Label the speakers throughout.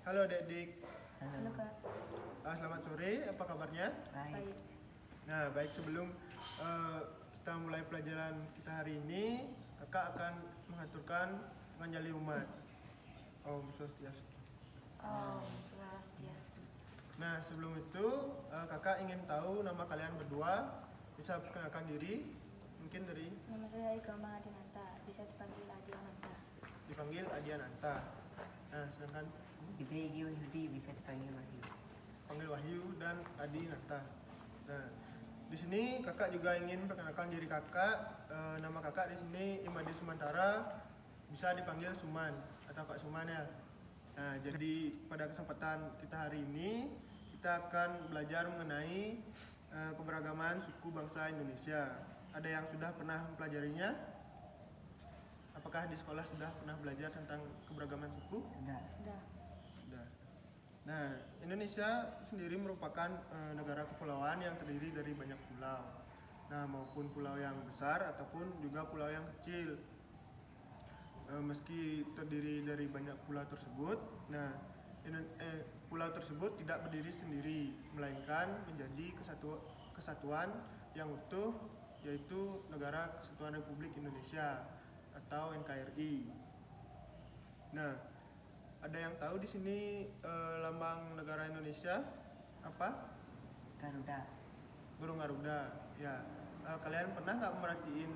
Speaker 1: Halo adik-adik.
Speaker 2: Halo Kak.
Speaker 1: Selamat sore, apa kabarnya?
Speaker 2: Baik.
Speaker 1: Nah, baik, sebelum kita mulai pelajaran kita hari ini, kakak akan mengaturkan menganjali umat. Om Swastiastu.
Speaker 2: Om Swastiastu.
Speaker 1: Nah, sebelum itu kakak ingin tahu nama kalian berdua. Bisa perkenalkan diri, mungkin dari
Speaker 2: Nama saya Ika Mahadinata, bisa dipanggil Adiananta.
Speaker 1: dipanggil Adiananta. Nah, sedangkan
Speaker 3: Kita Egi Wahyudi, bisa dipanggil Wahyu.
Speaker 1: panggil Wahyu dan Adinata. Nah, di sini kakak juga ingin perkenalkan diri kakak. Nama kakak di sini Imadi Sumantara, bisa dipanggil Suman atau Kak Suman ya. Nah, jadi pada kesempatan kita hari ini kita akan belajar mengenai keberagaman suku bangsa Indonesia. Ada yang sudah pernah mempelajarinya? Apakah di sekolah sudah pernah belajar tentang keberagaman suku?
Speaker 3: Sudah.
Speaker 2: Udah.
Speaker 1: Sudah. Nah, Indonesia sendiri merupakan negara kepulauan yang terdiri dari banyak pulau. Nah, maupun pulau yang besar ataupun juga pulau yang kecil. Meski terdiri dari banyak pulau tersebut, nah pulau tersebut tidak berdiri sendiri, melainkan menjadi kesatuan yang utuh, yaitu Negara Kesatuan Republik Indonesia atau NKRI. Nah, ada yang tahu di sini lambang negara Indonesia apa?
Speaker 3: Garuda.
Speaker 1: Burung Garuda. Ya. Kalian pernah nggak merhatiin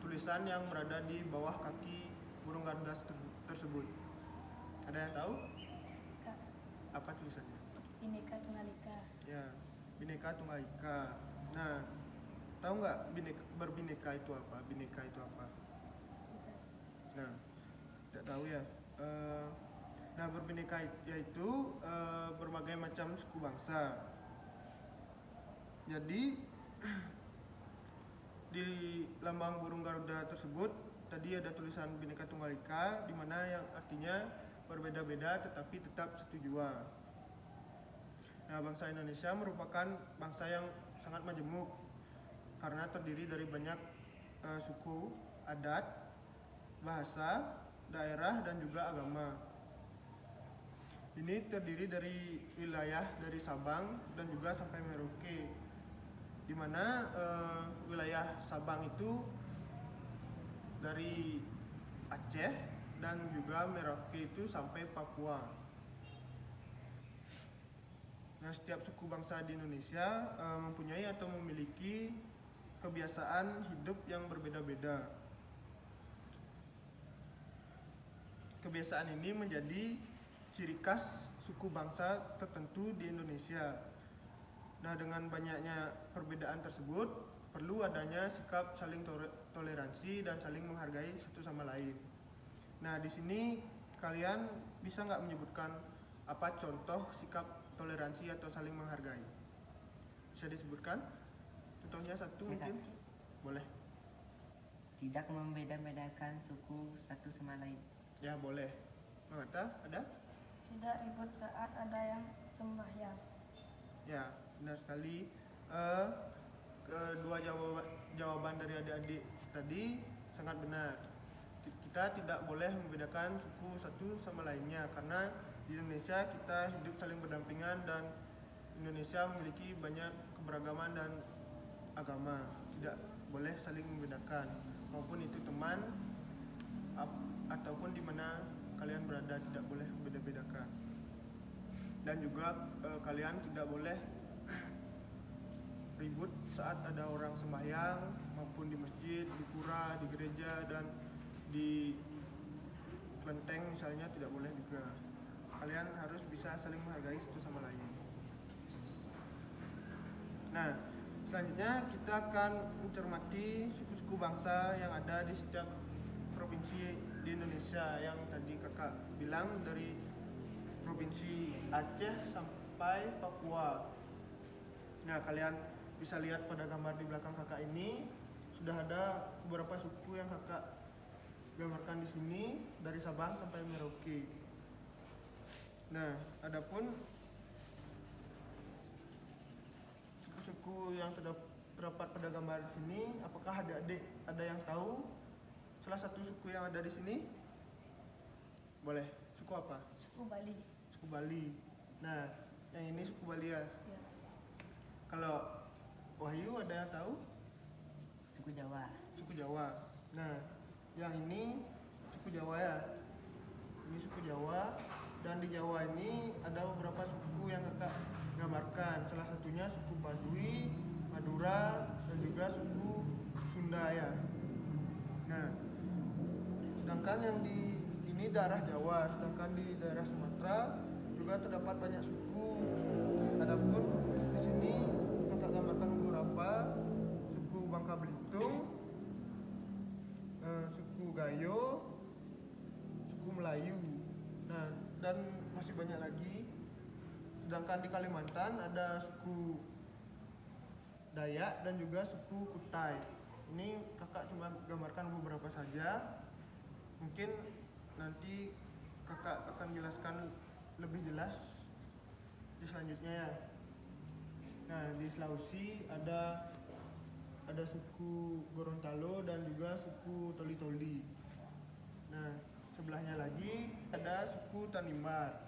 Speaker 1: tulisan yang berada di bawah kaki burung Garuda tersebut? Ada yang tahu?
Speaker 2: Kak,
Speaker 1: Apa tulisannya?
Speaker 2: Bhinneka Tunggal Ika.
Speaker 1: Ya, Bhinneka Tunggal Ika. Nah, tahu nggak berbineka itu apa? Bineka itu apa? Nah, tidak tahu ya. Nah, berbineka yaitu berbagai macam suku bangsa. Jadi di lambang burung Garuda tersebut tadi ada tulisan Bhinneka Tunggal Ika, di mana yang artinya berbeda-beda tetapi tetap satu jua. Nah, bangsa Indonesia merupakan bangsa yang sangat majemuk karena terdiri dari banyak suku, adat, bahasa, daerah, dan juga agama. Ini terdiri dari wilayah dari Sabang dan juga sampai Merauke, di mana wilayah Sabang itu dari Aceh dan juga Merauke itu sampai Papua. Nah, setiap suku bangsa di Indonesia mempunyai atau memiliki kebiasaan hidup yang berbeda-beda. Kebiasaan ini menjadi ciri khas suku bangsa tertentu di Indonesia. Nah, dengan banyaknya perbedaan tersebut, perlu adanya sikap saling toleransi dan saling menghargai satu sama lain. Nah, di sini kalian bisa nggak menyebutkan apa contoh sikap toleransi atau saling menghargai? Bisa disebutkan? Contohnya satu mungkin? Boleh.
Speaker 3: Tidak membeda-bedakan suku satu sama lain.
Speaker 1: Ya, boleh. Mengata, ada?
Speaker 2: Tidak ribut saat ada yang sembahyang.
Speaker 1: Ya, benar sekali. Kedua jawaban dari adik-adik tadi sangat benar. Kita tidak boleh membedakan suku satu sama lainnya karena di Indonesia kita hidup saling berdampingan dan Indonesia memiliki banyak keberagaman dan agama. Tidak boleh saling membedakan, maupun itu teman ataupun di mana kalian berada, tidak boleh membeda-bedakan. Dan juga kalian tidak boleh ribut saat ada orang sembahyang, maupun di masjid, di pura, di gereja, dan di kelenteng misalnya, tidak boleh juga. Kalian harus bisa saling menghargai satu sama lain. Nah, selanjutnya kita akan mencermati suku-suku bangsa yang ada di setiap provinsi di Indonesia yang tadi kakak bilang, dari provinsi Aceh sampai Papua. Nah, kalian bisa lihat pada gambar di belakang kakak ini sudah ada beberapa suku yang kakak gambarkan di sini dari Sabang sampai Merauke. Nah, adapun suku-suku yang terdapat pada gambar sini, apakah adik-adik ada yang tahu salah satu suku yang ada di sini? Boleh Suku apa?
Speaker 2: Suku Bali.
Speaker 1: Suku Bali. Nah, yang ini suku Bali ya.
Speaker 2: Ya.
Speaker 1: Kalau Wahyu ada yang tahu?
Speaker 3: Suku Jawa.
Speaker 1: Suku Jawa. Nah, yang ini suku Jawa ya. Ini suku Jawa, dan di Jawa ini ada beberapa suku yang kakak gambarkan. Salah satunya suku Baduy, Madura, dan juga suku Sunda ya. Nah, sedangkan yang di ini daerah Jawa, sedangkan di daerah Sumatera juga terdapat banyak suku. Adapun di sini kakak gambarkan beberapa suku Bangka Belitung, suku Gayo, suku Melayu. Nah, dan masih banyak lagi. Sedangkan di Kalimantan ada suku Dayak dan juga suku Kutai. Ini kakak cuma gambarkan beberapa saja. Mungkin nanti kakak akan jelaskan lebih jelas di selanjutnya ya. Nah, di Sulawesi ada suku Gorontalo dan juga suku Toli-Toli. Nah, sebelahnya lagi ada suku Tanimbar,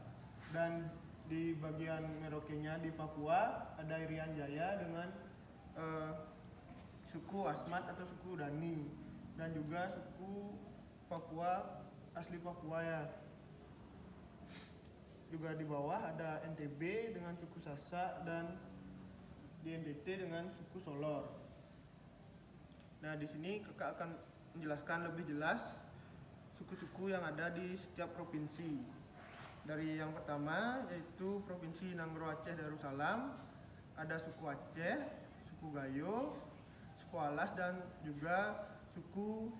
Speaker 1: dan di bagian Merauke-nya di Papua ada Irian Jaya dengan suku Asmat atau suku Dani, dan juga suku Papua asli Papua ya. Juga di bawah ada NTB dengan suku Sasak, dan di NTT dengan suku Solor. Nah, di sini kakak akan menjelaskan lebih jelas suku-suku yang ada di setiap provinsi. Dari yang pertama yaitu Provinsi Nangro Aceh Darussalam, ada suku Aceh, suku Gayo, suku Alas, dan juga suku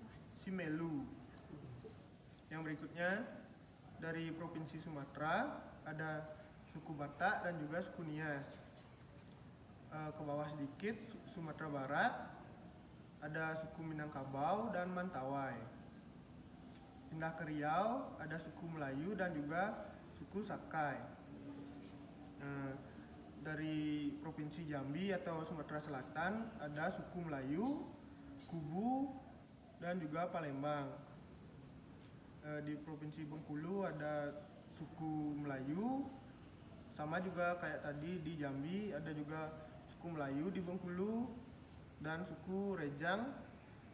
Speaker 1: Simelu. Yang berikutnya dari Provinsi Sumatera ada suku Batak dan juga suku Nias. Ke bawah sedikit Sumatera Barat ada suku Minangkabau dan Mentawai. Pindah ke Riau ada suku Melayu dan juga suku Sakai. Dari Provinsi Jambi atau Sumatera Selatan ada suku Melayu, Kubu, dan juga Palembang. Di Provinsi Bengkulu ada suku Melayu, sama juga kayak tadi di Jambi ada juga suku Melayu di Bengkulu dan suku Rejang,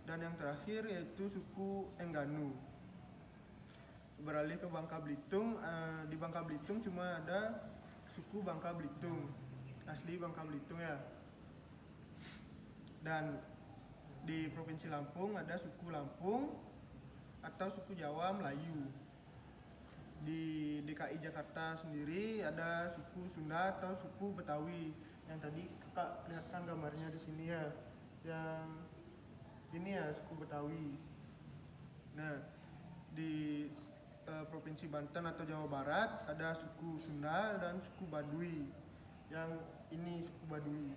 Speaker 1: dan yang terakhir yaitu suku Engganu. Beralih ke Bangka Belitung, di Bangka Belitung cuma ada suku Bangka Belitung, asli Bangka Belitung ya. Dan di Provinsi Lampung ada suku Lampung atau suku Jawa Melayu. Di DKI Jakarta sendiri ada suku Sunda atau suku Betawi, yang tadi kakak lihatkan gambarnya di sini ya. Yang ini ya suku Betawi. Nah, di Provinsi Banten atau Jawa Barat ada suku Sunda dan suku Baduy. Yang ini suku Baduy.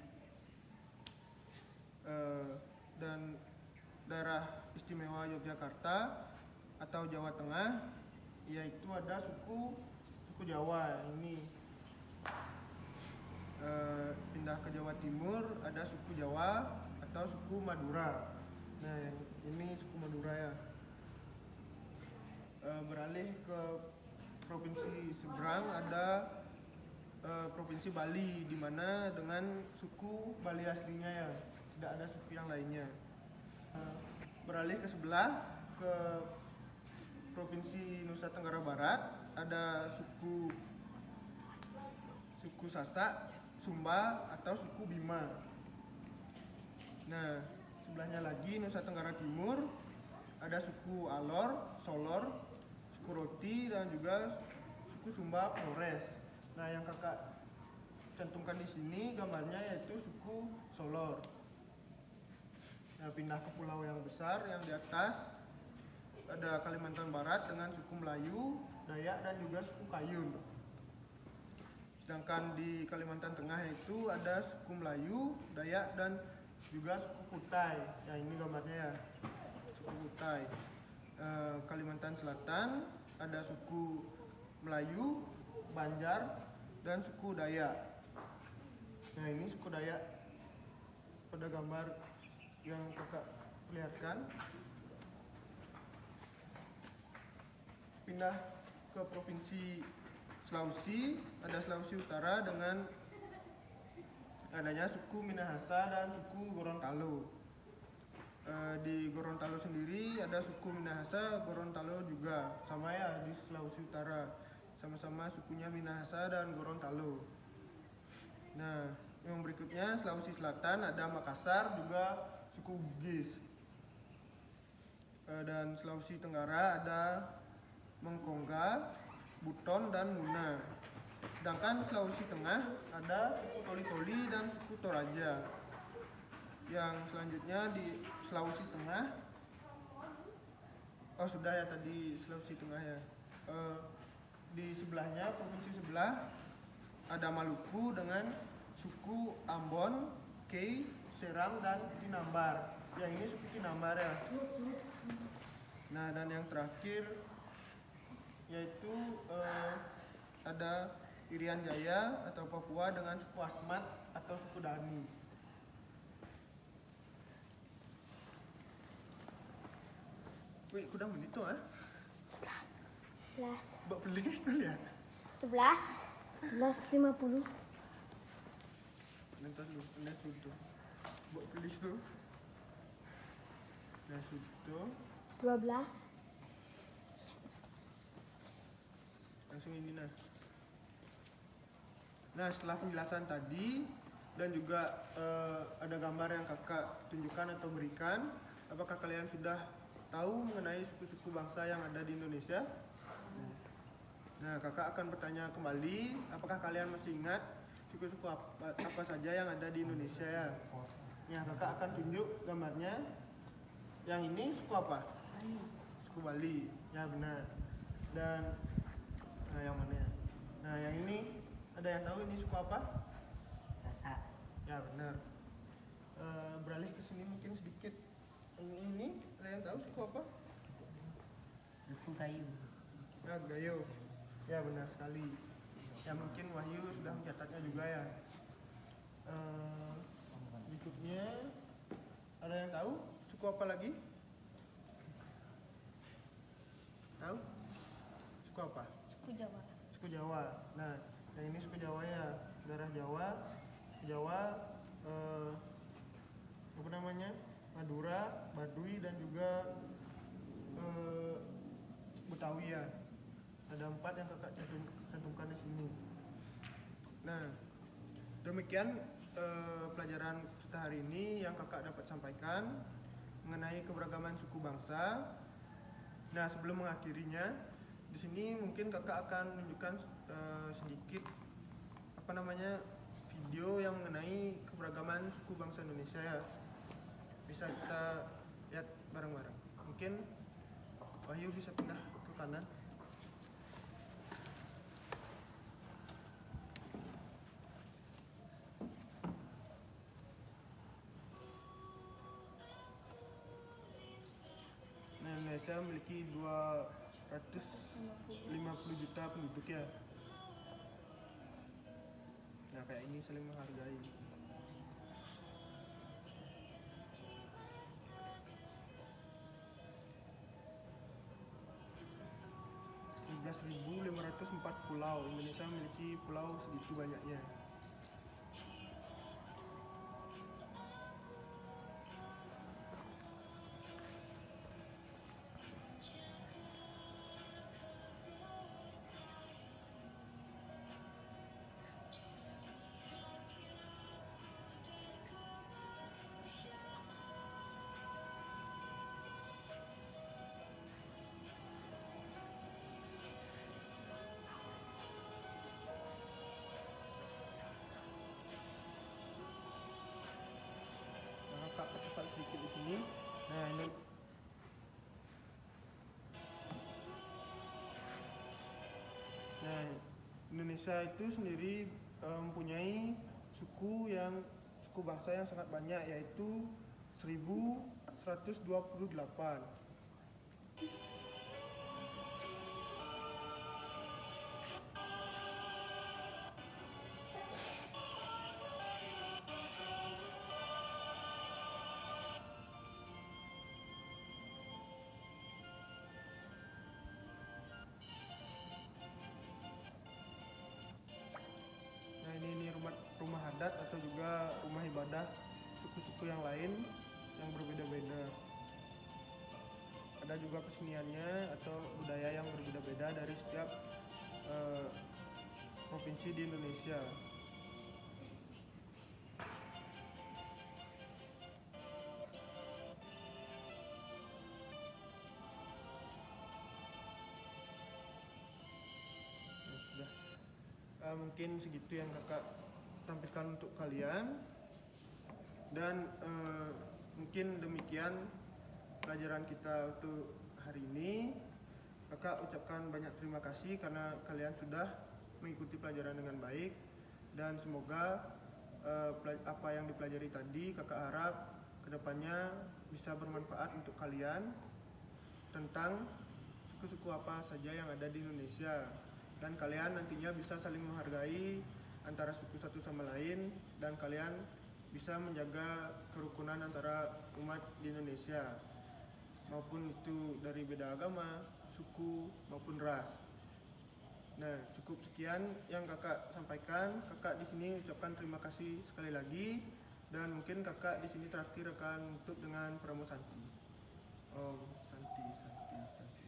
Speaker 1: Dan daerah istimewa Yogyakarta atau Jawa Tengah, yaitu ada suku Jawa. Ini pindah ke Jawa Timur ada suku Jawa atau suku Madura. Nah, ini suku Madura ya. Beralih ke provinsi seberang ada Provinsi Bali, di mana dengan suku Bali aslinya ya, tidak ada suku yang lainnya. Beralih ke sebelah ke Provinsi Nusa Tenggara Barat ada suku Sasak, Sumba, atau suku Bima. Nah, sebelahnya lagi Nusa Tenggara Timur ada suku Alor, Solor, suku Roti, dan juga suku Sumba Flores. Nah, yang kakak cantumkan di sini gambarnya yaitu suku Solor. Nah, pindah ke pulau yang besar yang di atas ada Kalimantan Barat dengan suku Melayu, Dayak, dan juga suku Kayun. Sedangkan di Kalimantan Tengah itu ada suku Melayu, Dayak, dan juga suku Kutai. Nah, ini gambarnya ya, suku Kutai. Kalimantan Selatan ada suku Melayu, Banjar, dan suku Dayak. Nah, ini suku Dayak pada gambar yang kakak perlihatkan. Pindah ke provinsi Sulawesi, ada Sulawesi Utara dengan adanya suku Minahasa dan suku Gorontalo. Di Gorontalo sendiri ada suku Minahasa, Gorontalo juga sama ya di Sulawesi Utara, sama-sama sukunya Minahasa dan Gorontalo. Nah, yang berikutnya Sulawesi Selatan ada Makassar juga suku Bugis. Dan Sulawesi Tenggara ada Mengkongga, Buton dan Muna. Sedangkan Sulawesi Tengah ada suku Toli-Toli dan suku Toraja. Yang selanjutnya di Sulawesi Tengah, oh sudah ya tadi Sulawesi Tengah ya. Di sebelahnya, provinsi sebelah ada Maluku dengan suku Ambon, Kei, Serang dan Tinambar. Yang ini suku Tinambar ya. Nah, dan yang terakhir yaitu ada Irian Jaya atau Papua dengan suku Asmat atau suku Dani. Wih, kuda menit tuh
Speaker 4: 11.
Speaker 1: Bak beli itu ya.
Speaker 4: 11.50.
Speaker 1: Nanti dulu, anda sudah. Bak beli tuh. Nah, sudah.
Speaker 4: 12.
Speaker 1: Langsung ini nah. Nah, setelah penjelasan tadi dan juga ada gambar yang kakak tunjukkan atau berikan, apakah kalian sudah tahu mengenai suku-suku bangsa yang ada di Indonesia? Nah, kakak akan bertanya kembali, apakah kalian masih ingat suku-suku apa saja yang ada di Indonesia ya? Ya, kakak akan tunjuk gambarnya. Yang ini suku apa? Suku Bali. Ya, benar. Dan yang mana ya? Nah, yang ini ada yang tahu ini suku apa?
Speaker 3: Sasak.
Speaker 1: Ya, benar. Beralih ke sini mungkin sedikit. Ini ada yang tahu suku apa?
Speaker 3: Suku Gayo.
Speaker 1: Ya, Gayo. Ya, benar sekali. Ya, mungkin Wahyu sudah mencatatnya juga ya. Berikutnya ada yang tahu suku apa lagi? Tahu? Suku apa?
Speaker 2: Suku Jawa.
Speaker 1: Suku Jawa. Nah, yang ini suku Jawa ya, daerah Jawa, Jawa, apa namanya, Madura, Baduy dan juga Betawi ya. Ada 4 yang kakak cantumkan di sini. Nah, demikian pelajaran kita hari ini yang kakak dapat sampaikan mengenai keberagaman suku bangsa. Nah, sebelum mengakhirinya, di sini mungkin kakak akan menunjukkan sedikit apa namanya video yang mengenai keberagaman suku bangsa Indonesia ya. Bisa kita lihat bareng-bareng. Mungkin Wahyu bisa pindah ke kanan. Nah, Indonesia memiliki 250 juta penduduk ya. Nah, kayak ini saling menghargai. empat pulau. Indonesia memiliki pulau segitu banyaknya. Cepat sedikit di sini. Nah, ini. Nah, Indonesia itu sendiri mempunyai suku bangsa yang sangat banyak, yaitu 1128. adat atau juga rumah ibadah suku-suku yang lain yang berbeda-beda. Ada juga keseniannya atau budaya yang berbeda-beda dari setiap provinsi di Indonesia. Ya, sudah. Mungkin segitu yang kakak tampilkan untuk kalian, dan mungkin demikian pelajaran kita untuk hari ini. Kakak ucapkan banyak terima kasih karena kalian sudah mengikuti pelajaran dengan baik, dan semoga apa yang dipelajari tadi kakak harap kedepannya bisa bermanfaat untuk kalian tentang suku-suku apa saja yang ada di Indonesia, dan kalian nantinya bisa saling menghargai antara suku satu sama lain, dan kalian bisa menjaga kerukunan antara umat di Indonesia, maupun itu dari beda agama, suku maupun ras. Nah, cukup sekian yang kakak sampaikan. Kakak di sini ucapkan terima kasih sekali lagi, dan mungkin kakak di sini terakhir akan tutup dengan Pramu Santi. Om Santi Santi Santi.